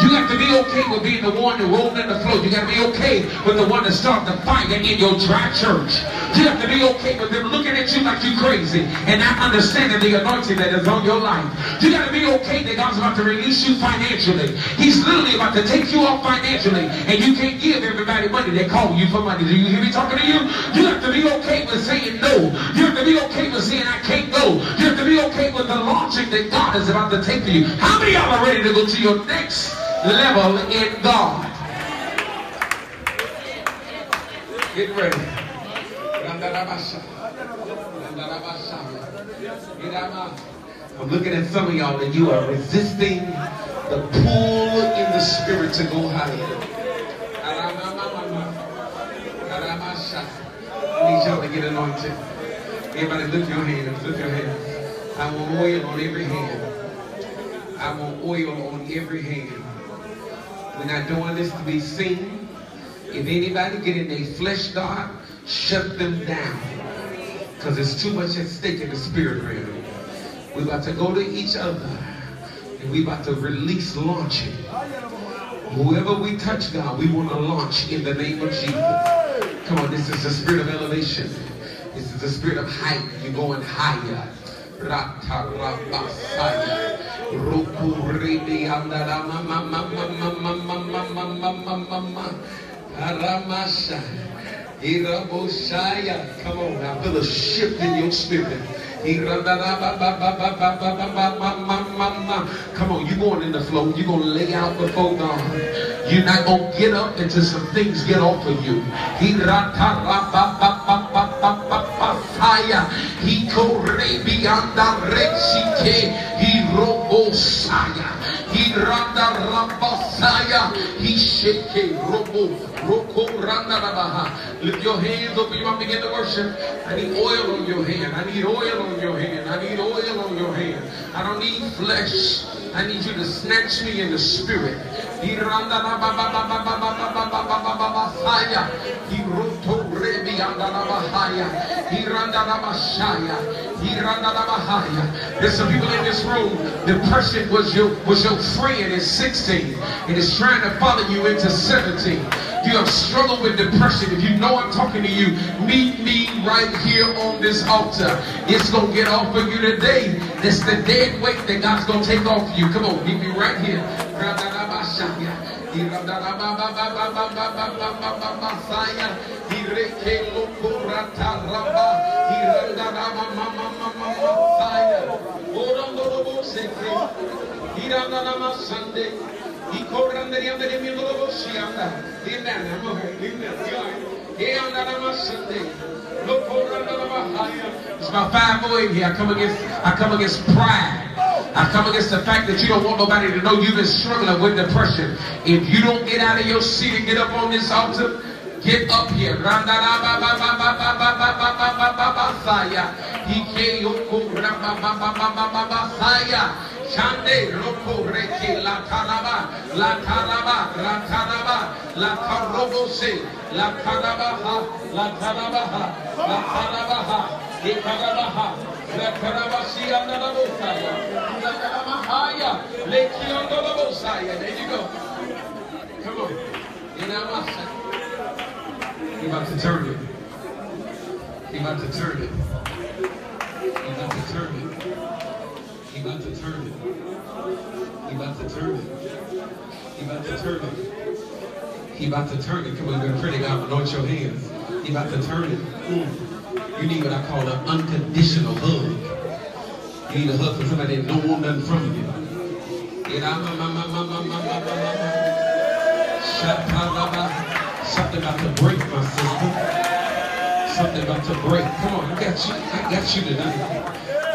S1: You have to be okay with being the one that rolled in the flow. You got to be okay with the one that started the fire in your dry church. You have to be okay with them looking at you like you're crazy and not understanding the anointing that is on your life. You got to be okay that God's about to release you financially. He's literally about to take you off financially, and you can't give everybody money that call you for money. Do you hear me talking to you? You have to be okay with saying no. You have to be okay with saying I can't go. You have to be okay with the launching that God is about to take for you. How many of y'all are ready to go to your next level in God? Get ready. I'm looking at some of y'all and you are resisting the pull in the spirit to go higher. I need y'all to get anointed. Everybody lift your hands, lift your hands. I want oil on every hand. I want oil on every hand. We're not doing this to be seen. If anybody get in their flesh, God, shut them down. Because there's too much at stake in the spirit realm. We're about to go to each other. And we're about to release launching. Whoever we touch, God, we want to launch in the name of Jesus. Come on, this is the spirit of elevation. This is the spirit of height. You're going higher. Come on, I feel a shift in your spirit. Come on, you're going in the flow. You're going to lay out before God. You're not going to get up until some things get off of you. He corre beyond the Rexike. He robosaya. He randa rabasaya. He shake robo. Roko randa rabaha. Lift your hands up. You want to begin to worship. I need oil on your hand. I need oil on your hand. I need oil on your hand. I don't need flesh. I need you to snatch me in the spirit. He randa rabasaya. He roto rebi. There's some people in this room, depression was your friend at 16 and it's trying to follow you into 17. You have struggled with depression. If you know I'm talking to you, meet me right here on this altar. It's going to get off of you today. It's the dead weight that God's going to take off you. Come on, meet me right here. It's about 5 more in here. I come against pride. I come against the fact that you don't want nobody to know you've been struggling with depression. If you don't get out of your seat and get up on this altar, get up here. Chande roko reke la taraba la karobose la karabaha la karabaha la karabaha la karabasi anda la bosaya la karamahaya le kiondo la bosaya. There you go. Come on. He about to turn it. He about to turn it. He about to turn it. He about to turn it. He about to turn it. He about to turn it. He about to turn it. Come on, you're going to pray to God, anoint your hands. He about to turn it. You need what I call an unconditional hug. You need a hug from somebody that don't want nothing from you. Something about to break, my sister. Something about to break. Come on, I got you. I got you tonight.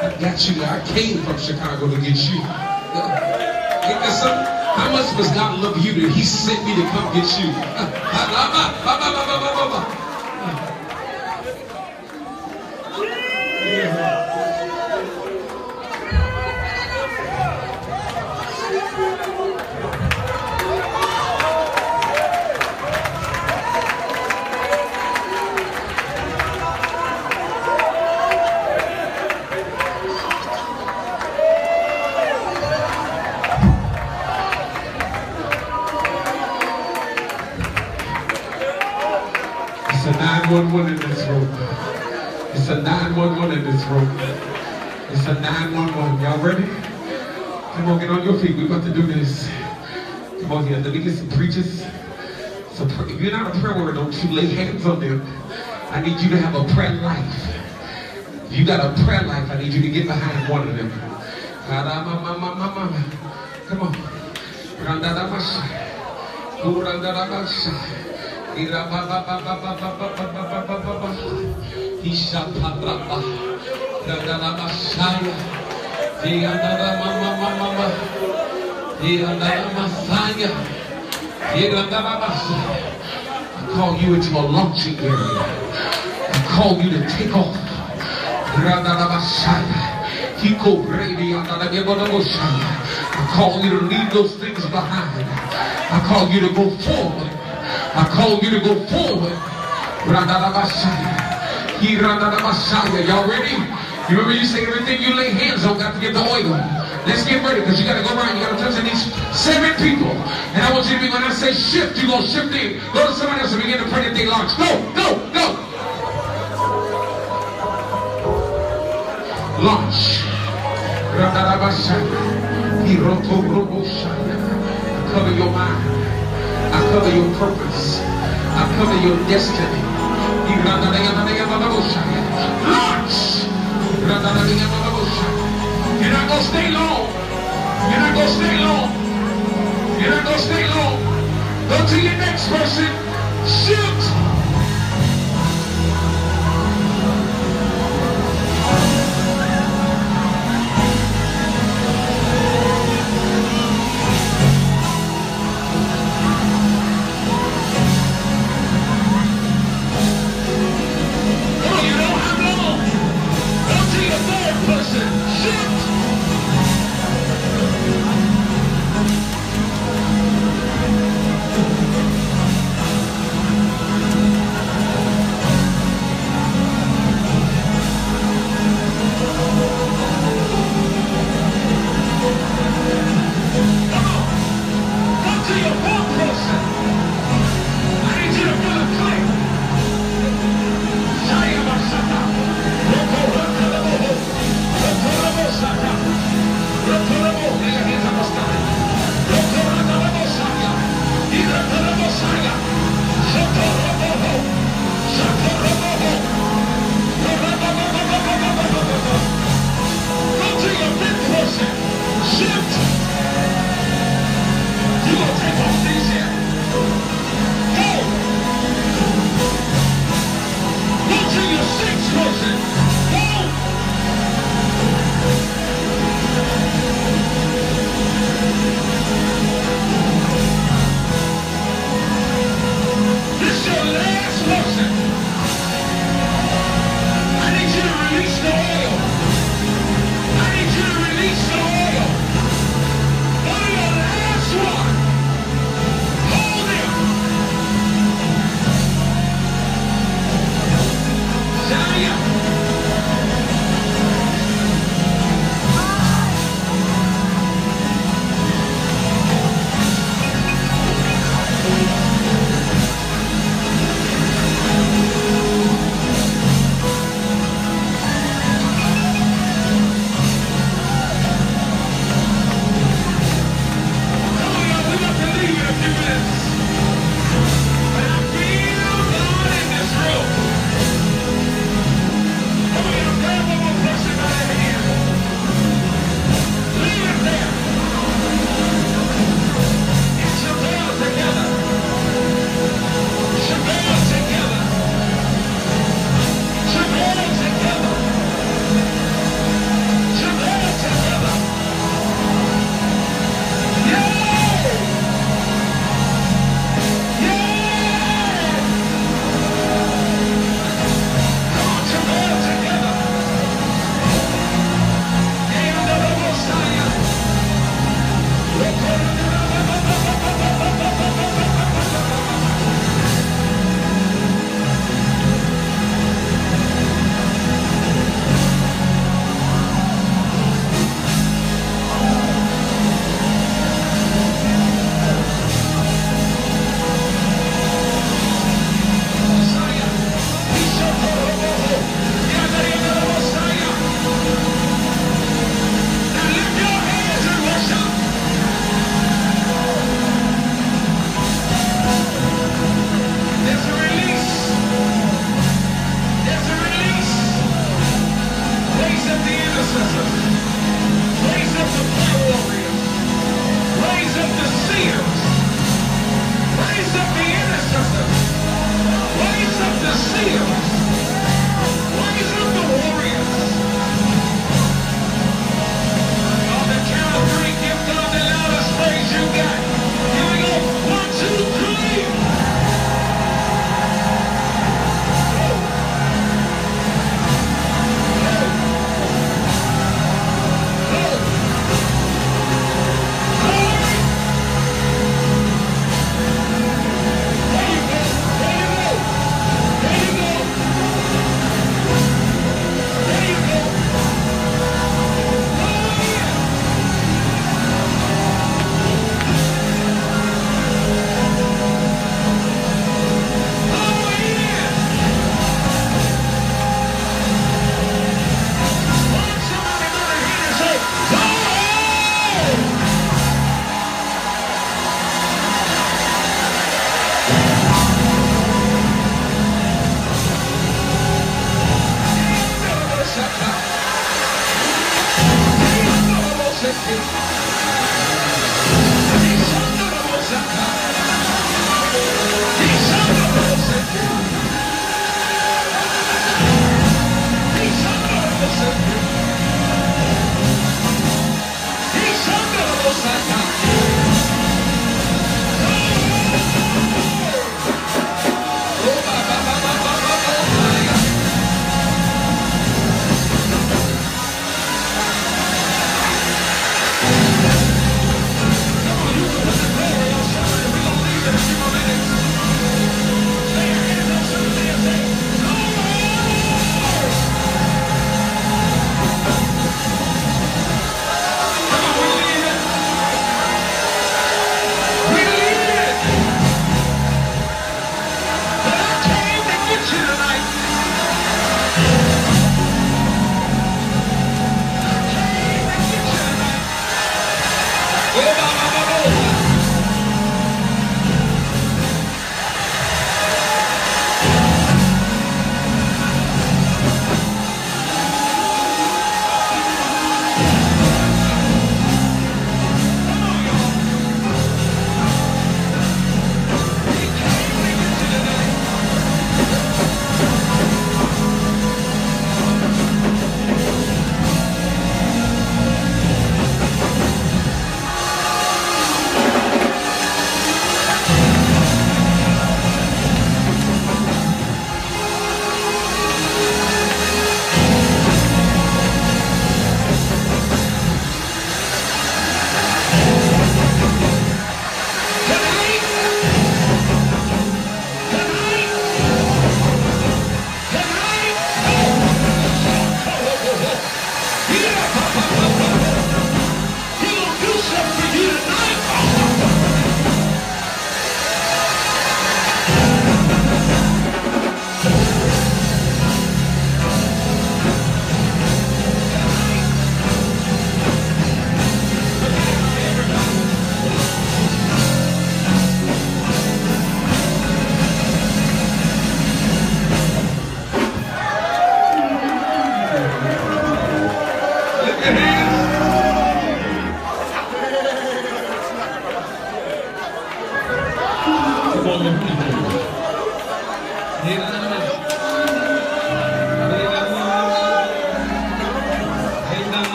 S1: I got you there. I came from Chicago to get you. Ain't that something? How much must God love you that He sent me to come get you? It's a 911 in this room. It's a 911 in this room. It's a 911. Y'all ready? Come on, get on your feet. We're about to do this. Come on here. Let me get some preachers. So if you're not a prayer warrior, don't you lay hands on them. I need you to have a prayer life. If you got a prayer life, I need you to get behind one of them. Come on. I call you into a launching area. I call you to take off. I call you to leave those things behind. I call you to go forward. I call you to go forward. Y'all ready? You remember you say everything you lay hands on got to get the oil. Let's get ready because you got to go around. You got to touch these 7 people. And I want you to be, when I say shift, you're going to shift in. Go to somebody else and begin to pray that they launch. Go, go, go. Launch. I cover your mind. I cover your purpose. I cover your destiny. Launch! You're not going to stay long. You're not going to stay long. You're not going to stay long. Go to your next person. Shoot!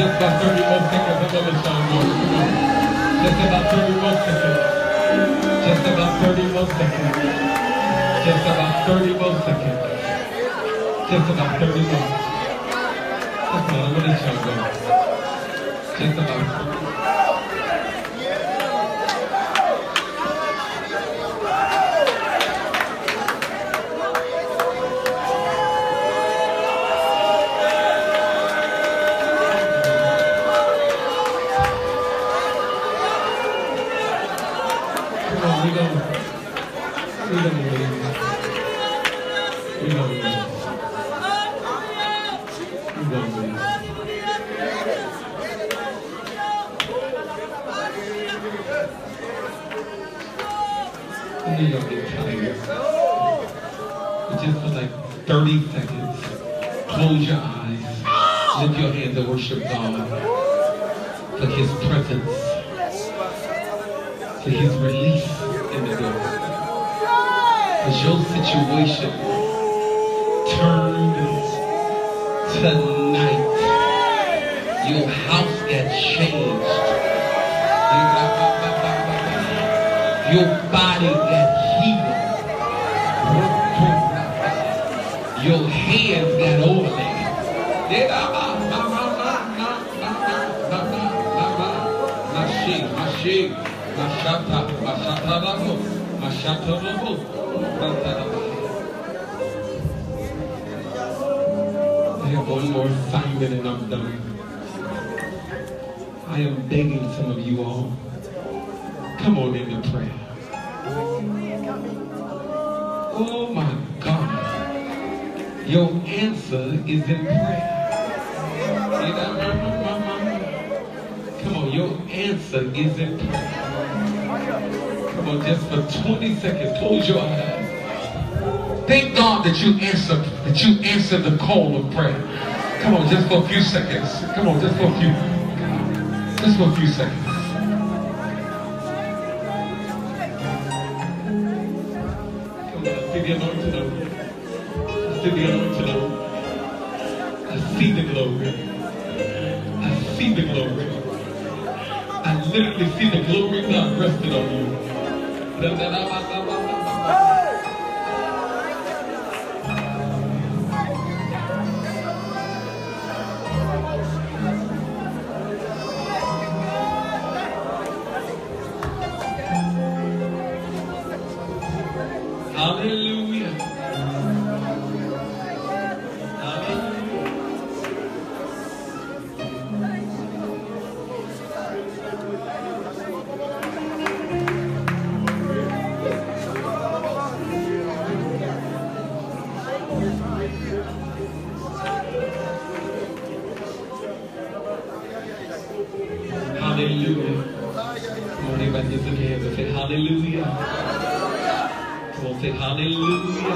S2: Just about 30 more seconds. I know this song goes. Just about 30 more seconds. Just about 30 more seconds. Just about 30 more seconds. Just about 30 more. Come on, I'm gonna let y'all go. Just about 30. Y'all get tired. Just for like 30 seconds, close your eyes, lift your hands and worship God for His presence, for His release in the door. Because your situation turned tonight. Your house got changed. Your body got healed. Your hands got overlaid. I have one more assignment and I'm done. I am begging some of you all, come on into prayer. Oh my God. Your answer is in prayer. Come on, your answer is in prayer. Come on, just for 20 seconds, close your eyes. Thank God that you answer the call of prayer. Come on, just for a few seconds. Come on, just for a few. Just for a few seconds. Come on, I see the anointing over you. I see the anointing over you. I see the glory. I see the glory. I literally see the glory of God resting on you. Hallelujah. Hallelujah. Come on, everybody lift your hands and say hallelujah. Come on, say hallelujah.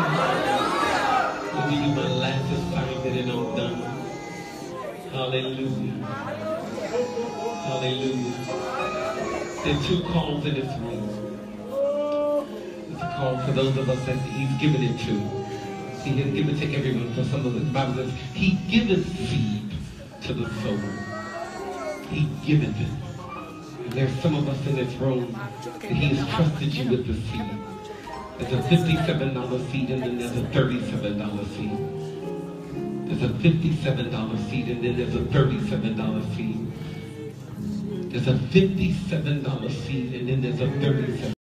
S2: Let me do my last assignment and I'm done. Hallelujah. Hallelujah. There are two calls in this room. There's a call for those of us that He's given it to. He has given to everyone. For some of us, the Bible says He giveth seed to the sower. He giveth it. And there's some of us in this room that He has trusted you with the seed. There's a $57 seed and then there's a $37 seed. There's a $57 seed and then there's a $37 seed. There's a $57 seed and then there's a $37.